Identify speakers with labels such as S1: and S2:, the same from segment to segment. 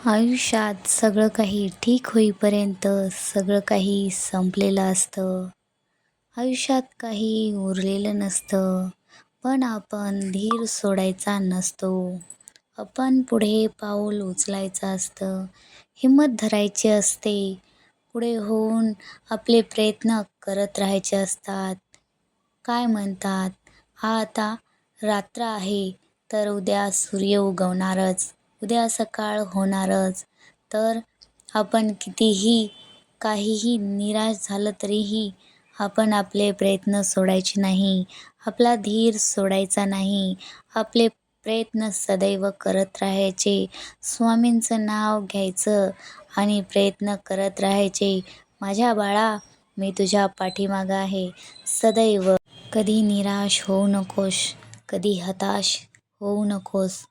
S1: आयुष्यात सगळं काही ठीक होईपर्यंत सगळं काही संपलेलं असतं. आयुष्यात काही उरलेलं नसतं. पण आपण धीर सोडायचा नसतो. आपण पुढे पाऊल उचलायचं असतं. हिंमत धरायची असते. पुढे होऊन आपले प्रयत्न करत राहायचे असतात. काय म्हणतात, आता रात्र आहे तर उद्या सूर्य उगवणारच, उद्या सकाळ होणारच. तर आपण कितीही काहीही निराश झालं तरीही आपण आपले प्रयत्न सोडायचे नाही. आपला धीर सोडायचा नाही. आपले प्रयत्न सदैव करत राहायचे. स्वामींचं नाव घ्यायचं आणि प्रयत्न करत राहायचे. माझ्या बाळा, मी तुझ्या पाठीमागं आहे सदैव. कधी निराश होऊ नकोस, कधी हताश होऊ नकोस.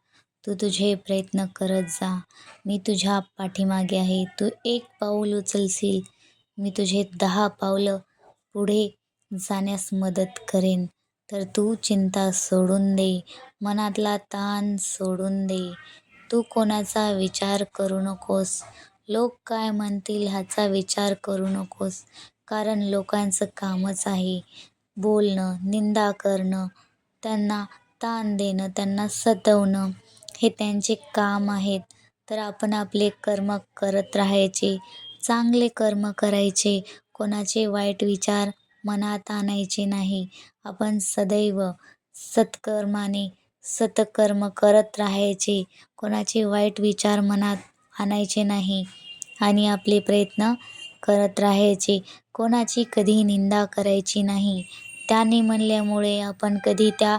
S1: तू तुझे प्रयत्न करत जा. मी तुझ्या पाठीमागे आहे. तू एक पाऊल उचलशील, मी तुझे 10 पावलं पुढे जाण्यास मदत करेन. तर तू चिंता सोडून दे, मनातला ताण सोडून दे. तू कोणाचा विचार करू नकोस. लोक काय म्हणतील ह्याचा विचार करू नकोस. कारण लोकांचं कामच आहे बोलणं, निंदा करणं, त्यांना ताण देणं, त्यांना सतवणं. हे त्यांचे काम आहेत. तर आपण आपले कर्म करत राहायचे. चांगले कर्म करायचे. कोणाचे वाईट विचार मनात आणायचे नाही. आपण सदैव सत्कर्माने सत्कर्म करत राहायचे. कोणाचे वाईट विचार मनात आणायचे नाही आणि आपले प्रयत्न करत राहायचे. कोणाची कधी निंदा करायची नाही. त्याने म्हणल्यामुळे आपण कधी त्या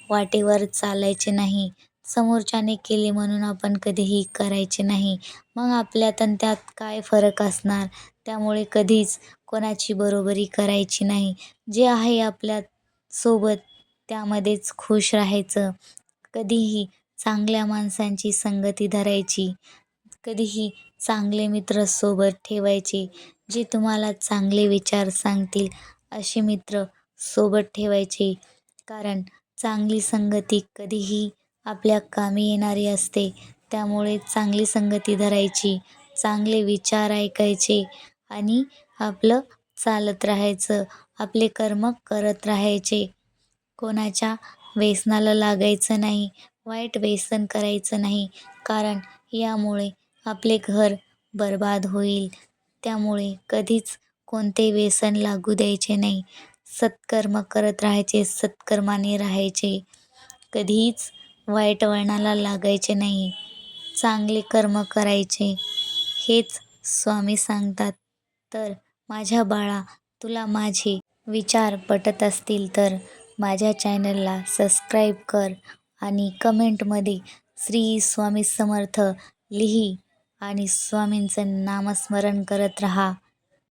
S1: वाटेवर चालायचे नाही. समोरच्याने केले म्हणून आपण कधीही करायचे नाही. मग आपल्यात आणि त्यात काय फरक असणार. त्यामुळे कधीच कोणाची बरोबरी करायची नाही. जे आहे आपल्या सोबत त्यामध्येच खुश राहायचं. कधीही चांगल्या माणसांची संगती धरायची. कधीही चांगले मित्र सोबत ठेवायचे. जे तुम्हाला चांगले विचार सांगतील असे मित्र सोबत ठेवायचे. कारण चांगली संगती कधीही आपल्या कामी येणारी असते. त्यामुळे चांगली संगती धरायची, चांगले विचार ऐकायचे आणि आपलं चालत राहायचं. आपले कर्म करत राहायचे. कोणाच्या व्यसनाला लागायचं नाही. वाईट व्यसन करायचं नाही. कारण यामुळे आपले घर बरबाद होईल. त्यामुळे कधीच कोणते व्यसन लागू द्यायचे नाही. सत्कर्म करत राहायचे, सत्कर्माने राहायचे. कधीच वाईट वळणाला लागायचे नाही. चांगले कर्म करायचे हेच स्वामी सांगतात. तर माझ्या बाळा, तुला माझे विचार पटत असतील तर माझ्या चॅनलला सबस्क्राईब कर आणि कमेंटमध्ये श्री स्वामी समर्थ लिही आणि स्वामींचं नामस्मरण करत राहा.